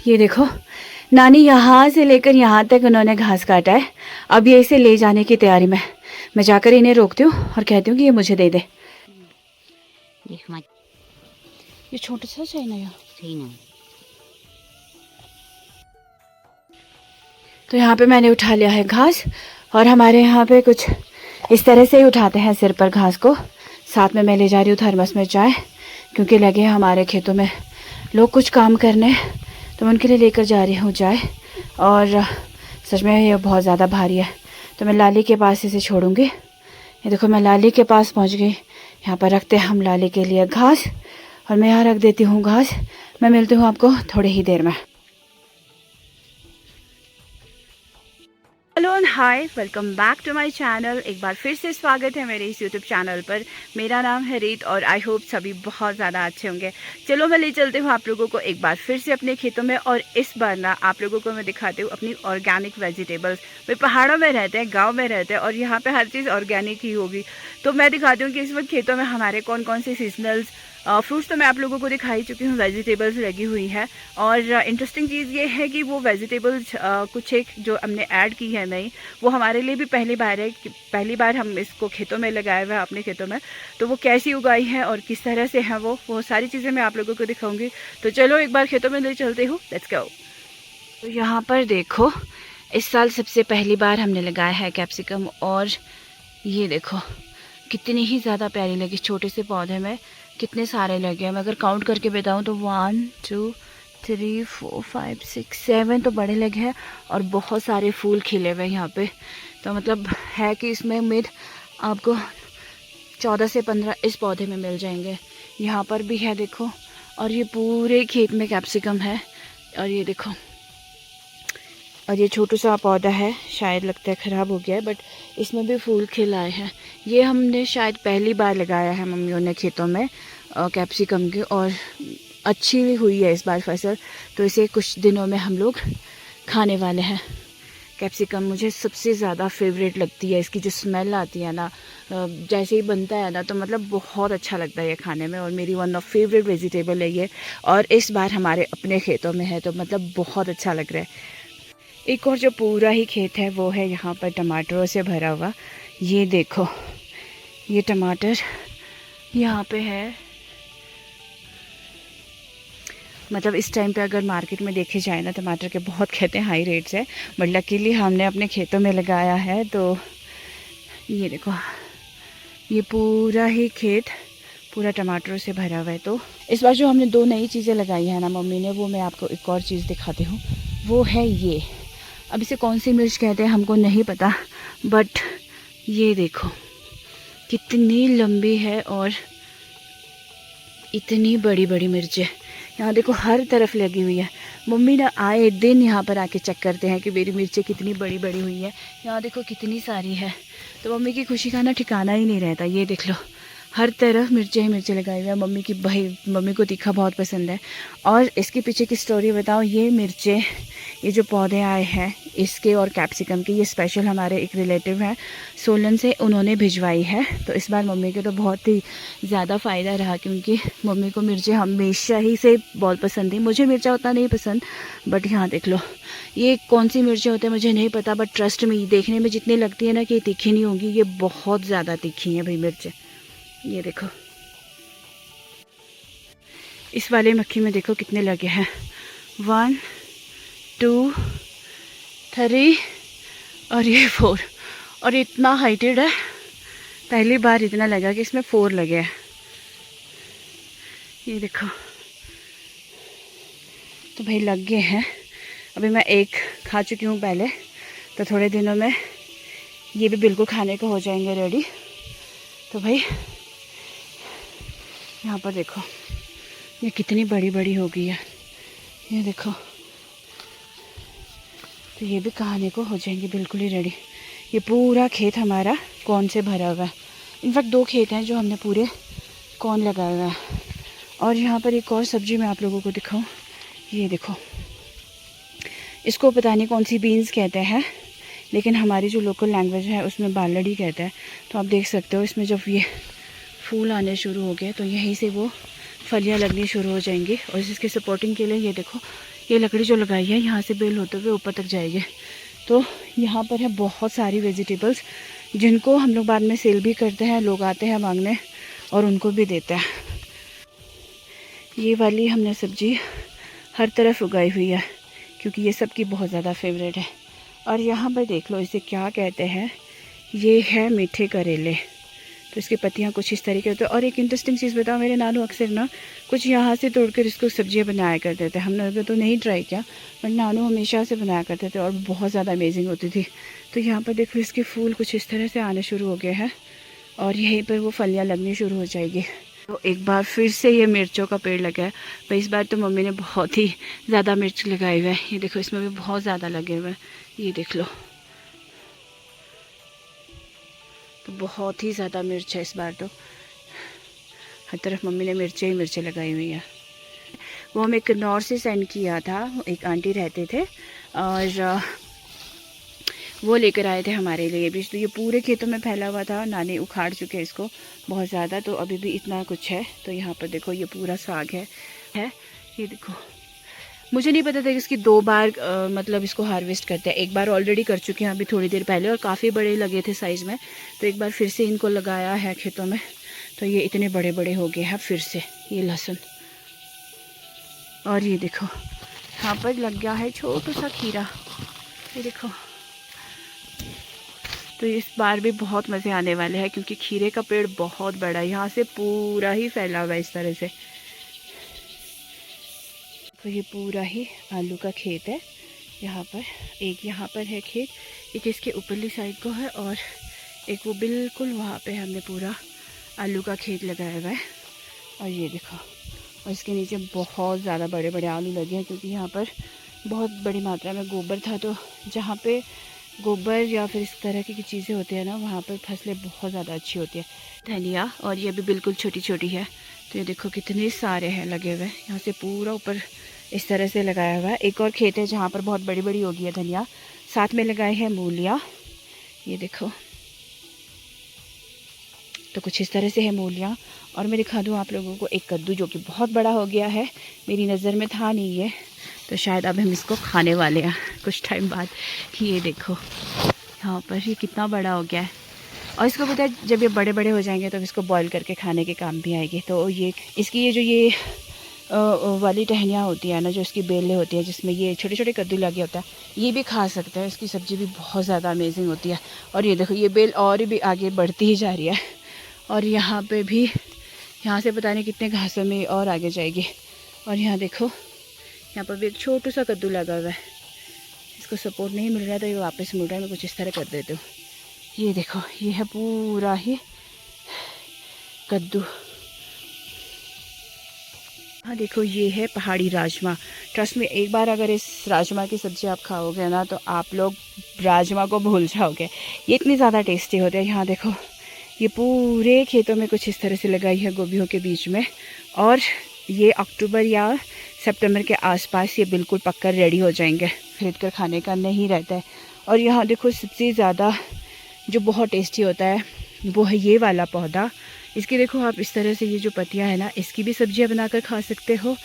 ये देखो, नानी यहाँ से लेकर यहाँ तक उन्होंने घास काटा है। अब ये इसे ले जाने की तैयारी में। मैं जाकर इन्हें रोकती हूँ और कहती हूँ कि ये मुझे दे दे। ये छोटा सा सही ना, सही ना। तो यहाँ पे मैंने उठा लिया है घास, और हमारे यहाँ पे कुछ इस तरह से ही उठाते हैं सिर पर घास को। साथ में मैं ले जा रही हूँ थर्मस में चाय, क्योंकि लगे हैं हमारे खेतों में लोग कुछ काम करने, तो मैं उनके लिए लेकर जा रही हूँ चाय। और सच में ये बहुत ज़्यादा भारी है, तो मैं लाली के पास इसे छोड़ूंगी। ये देखो, मैं लाली के पास पहुँच गई। यहाँ पर रखते हैं हम लाली के लिए घास, और मैं यहाँ रख देती हूँ घास। मैं मिलती हूँ आपको थोड़ी ही देर में। Hello and hi, welcome back to my channel. एक बार फिर से स्वागत है मेरे इस यूट्यूब चैनल पर। मेरा नाम है रीत और आई होप सभी बहुत ज़्यादा अच्छे होंगे। चलो मैं ले चलती हूँ आप लोगों को एक बार फिर से अपने खेतों में, और इस बार ना आप लोगों को मैं दिखाती हूँ अपनी ऑर्गेनिक वेजिटेबल्स। वे पहाड़ों में रहते हैं, गाँव में रहते हैं, और यहाँ पर हर चीज़ ऑर्गेनिक ही होगी। तो मैं दिखाती हूँ कि इस वक्त खेतों में हमारे कौन कौन से सीजनल्स फ्रूट्स तो मैं आप लोगों को दिखाई चुकी हूँ, वेजिटेबल्स लगी हुई है। और इंटरेस्टिंग चीज़ ये है कि वो वेजिटेबल्स कुछ एक जो हमने ऐड की है नई, वो हमारे लिए भी पहली बार है कि पहली बार हम इसको खेतों में लगाए हुए हैं अपने खेतों में। तो वो कैसी उगाई है और किस तरह से है वो सारी चीज़ें मैं आप लोगों को दिखाऊंगी। तो चलो एक बार खेतों में ले चलते हूँ, लेट्स गो। तो यहाँ पर देखो, इस साल सबसे पहली बार हमने लगाया है कैप्सिकम, और ये देखो कितनी ही ज़्यादा प्यारी लगी। छोटे से पौधे में कितने सारे लगे हैं। मैं अगर काउंट करके बताऊं तो 1 2 3 4 5 6 7 तो बड़े लगे हैं, और बहुत सारे फूल खिले हुए हैं यहाँ पे। तो मतलब है कि इसमें उम्मीद आपको 14 से 15 इस पौधे में मिल जाएंगे। यहाँ पर भी है देखो, और ये पूरे खेत में कैप्सिकम है। और ये देखो, और ये छोटू सा पौधा है, शायद लगता है ख़राब हो गया है, बट इसमें भी फूल खिल आए हैं। ये हमने शायद पहली बार लगाया है मम्मियों ने खेतों में कैप्सिकम की, और अच्छी हुई है इस बार फसल। तो इसे कुछ दिनों में हम लोग खाने वाले हैं। कैप्सिकम मुझे सबसे ज़्यादा फेवरेट लगती है। इसकी जो स्मेल आती है ना, जैसे ही बनता है ना, तो मतलब बहुत अच्छा लगता है ये खाने में, और मेरी वन ऑफ फेवरेट वेजिटेबल है ये। और इस बार हमारे अपने खेतों में है, तो मतलब बहुत अच्छा लग रहा है। एक और जो पूरा ही खेत है वो है यहाँ पर टमाटरों से भरा हुआ। ये देखो, ये टमाटर यहाँ पे है। मतलब इस टाइम पे अगर मार्केट में देखे जाए ना, टमाटर के बहुत कहते हैं हाई रेट्स है, बट लकीली हमने अपने खेतों में लगाया है। तो ये देखो, ये पूरा ही खेत पूरा टमाटरों से भरा हुआ है। तो इस बार जो हमने 2 नई चीज़ें लगाई है ना मम्मी ने, वो मैं आपको एक और चीज़ दिखाती हूँ। वो है ये, अब इसे कौन सी मिर्च कहते हैं हमको नहीं पता, बट ये देखो कितनी लंबी है और इतनी बड़ी बड़ी मिर्चें यहाँ देखो हर तरफ लगी हुई है। मम्मी ना आए दिन यहाँ पर आके चेक करते हैं कि मेरी मिर्चें कितनी बड़ी बड़ी हुई है। यहाँ देखो कितनी सारी है। तो मम्मी की खुशी का ना ठिकाना ही नहीं रहता। ये देख लो, हर तरफ मिर्चें ही मिर्चें लगाई हुई है। मम्मी को तीखा बहुत पसंद है। और इसके पीछे की स्टोरी बताओ, ये मिर्चें, ये जो पौधे आए हैं इसके और कैप्सिकम के, ये स्पेशल हमारे एक रिलेटिव हैं सोलन से, उन्होंने भिजवाई है। तो इस बार मम्मी के तो बहुत ही ज़्यादा फ़ायदा रहा, क्योंकि मम्मी को मिर्चें हमेशा ही से बहुत पसंद थी। मुझे मिर्चा उतना नहीं पसंद, बट यहाँ देख लो, ये कौन सी मिर्चें होते हैं मुझे नहीं पता, बट ट्रस्ट में देखने में जितनी लगती है ना कि तीखी नहीं होंगी, ये बहुत ज़्यादा तीखी हैं भाई मिर्चें। ये देखो, इस वाले मक्खी में देखो कितने लगे हैं, 1 2 3 और ये 4, और इतना हाइटेड है। पहली बार इतना लगा कि इसमें 4 लगे हैं। ये देखो, तो भाई लग गए हैं। अभी मैं एक खा चुकी हूँ पहले, तो थोड़े दिनों में ये भी बिल्कुल खाने को हो जाएंगे रेडी। तो भाई यहाँ पर देखो ये कितनी बड़ी बड़ी हो गई है, ये देखो। तो ये भी खाने को हो जाएंगे बिल्कुल ही रेडी। ये पूरा खेत हमारा कॉर्न से भरा हुआ है। इनफैक्ट 2 खेत हैं जो हमने पूरे कॉर्न लगाया हुआ है। और यहाँ पर एक और सब्ज़ी मैं आप लोगों को दिखाऊं, ये देखो, इसको पता नहीं कौन सी बीन्स कहते हैं, लेकिन हमारी जो लोकल लैंग्वेज है उसमें बालड़ी कहते हैं। तो आप देख सकते हो इसमें जब ये फूल आने शुरू हो गए तो यहीं से वो फलियाँ लगनी शुरू हो जाएंगी। और इसके सपोर्टिंग के लिए ये देखो, ये लकड़ी जो लगाई है यहाँ से बेल होते हुए ऊपर तक जाएगी। तो यहाँ पर है बहुत सारी वेजिटेबल्स जिनको हम लोग बाद में सेल भी करते हैं, लोग आते हैं मांगने और उनको भी देते हैं। ये वाली हमने सब्ज़ी हर तरफ उगाई हुई है क्योंकि ये सबकी बहुत ज़्यादा फेवरेट है। और यहाँ पर देख लो इसे क्या कहते हैं, ये है मीठे करेले। तो इसकी पत्तियाँ कुछ इस तरीके होते हैं। और एक इंटरेस्टिंग चीज़ बताओ, मेरे नानू अक्सर ना कुछ यहाँ से तोड़कर इसको सब्जियाँ बनाया करते थे। हमने तो नहीं ट्राई किया, पर नानू हमेशा से बनाया करते थे और बहुत ज़्यादा अमेजिंग होती थी। तो यहाँ पर देखो इसके फूल कुछ इस तरह से आने शुरू हो गए हैं और यहीं पर वो फलियाँ लगनी शुरू हो जाएगी। तो एक बार फिर से ये मिर्चों का पेड़ लगा है। पर इस बार तो मम्मी ने बहुत ही ज़्यादा मिर्च लगाए हुए हैं। ये देखो इसमें भी बहुत ज़्यादा लगे हुए हैं, ये देख लो। तो बहुत ही ज़्यादा मिर्च है इस बार तो, हर तरफ मम्मी ने मिर्चें ही मिर्चें लगाई हुई हैं। वो हमें किन्नौर से सेंड किया था, एक आंटी रहते थे और वो लेकर आए थे हमारे लिए बीज। तो ये पूरे खेतों में फैला हुआ था, नानी उखाड़ चुके हैं इसको बहुत ज़्यादा, तो अभी भी इतना कुछ है। तो यहाँ पर देखो ये पूरा साग है ये देखो। मुझे नहीं पता था कि इसकी 2 बार मतलब इसको हार्वेस्ट करते हैं। एक बार ऑलरेडी कर चुके हैं अभी थोड़ी देर पहले और काफ़ी बड़े लगे थे साइज़ में। तो एक बार फिर से इनको लगाया है खेतों में, तो ये इतने बड़े बड़े हो गए हैं फिर से ये लहसुन। और ये देखो यहाँ पर लग गया है छोटा सा खीरा, ये देखो। तो इस बार भी बहुत मज़े आने वाले हैं क्योंकि खीरे का पेड़ बहुत बड़ा है, यहाँ से पूरा ही फैला हुआ है इस तरह से। तो ये पूरा ही आलू का खेत है। यहाँ पर है खेत, एक इसके ऊपरली साइड को है और एक वो बिल्कुल वहाँ पे हमने पूरा आलू का खेत लगाया हुआ है। और ये देखो, और इसके नीचे बहुत ज़्यादा बड़े बड़े आलू लगे हैं क्योंकि यहाँ पर बहुत बड़ी मात्रा में गोबर था। तो जहाँ पे गोबर या फिर इस तरह की चीज़ें होती है ना, वहाँ पर फसलें बहुत ज़्यादा अच्छी होती है। धनिया, और ये भी बिल्कुल छोटी छोटी है। तो ये देखो कितने सारे हैं लगे हुए, यहाँ से पूरा ऊपर इस तरह से लगाया हुआ है। एक और खेत है जहाँ पर बहुत बड़ी बड़ी होगी है धनिया, साथ में लगाए हैं मूलियाँ, ये देखो। तो कुछ इस तरह से है मूलियाँ। और मैं दिखा दूँ आप लोगों को एक कद्दू जो कि बहुत बड़ा हो गया है, मेरी नज़र में था नहीं ये, तो शायद अब हम इसको खाने वाले हैं कुछ टाइम बाद। ये देखो यहाँ पर ये कितना बड़ा हो गया है। और इसको पता है जब ये बड़े बड़े हो जाएंगे तो इसको बॉईल करके खाने के काम भी आएगी। तो ये इसकी ये जो ये वाली टहनियाँ होती है ना, जो इसकी बेलें होती है जिसमें ये छोटे छोटे कद्दू लगे होता है, ये भी खा सकते हैं। इसकी सब्ज़ी भी बहुत ज़्यादा अमेजिंग होती है। और ये देखो ये बेल और भी आगे बढ़ती ही जा रही है। और यहाँ पे भी, यहाँ से पता नहीं कितने घासों में और आगे जाएगी। और यहाँ देखो यहाँ पर भी एक छोटा सा कद्दू लगा हुआ है, इसको सपोर्ट नहीं मिल रहा है तो ये वापस मुड़ रहा है। मैं कुछ इस तरह कर देती हूँ। ये देखो ये है पूरा ही कद्दू। हाँ देखो ये है पहाड़ी राजमा। ट्रस्ट में, एक बार अगर इस राजमा की सब्ज़ी आप खाओगे ना तो आप लोग राजमा को भूल जाओगे, ये इतनी ज़्यादा टेस्टी होती है। यहाँ देखो ये पूरे खेतों में कुछ इस तरह से लगाई है गोभियों के बीच में। और ये अक्टूबर या सितंबर के आसपास ये बिल्कुल पककर रेडी हो जाएंगे, खरीद कर खाने का नहीं रहता है। और यहाँ देखो सबसे ज़्यादा जो बहुत टेस्टी होता है वो है ये वाला पौधा। इसकी देखो आप इस तरह से ये जो पत्तियाँ है ना, इसकी भी सब्जियाँ बनाकर खा सकते हो।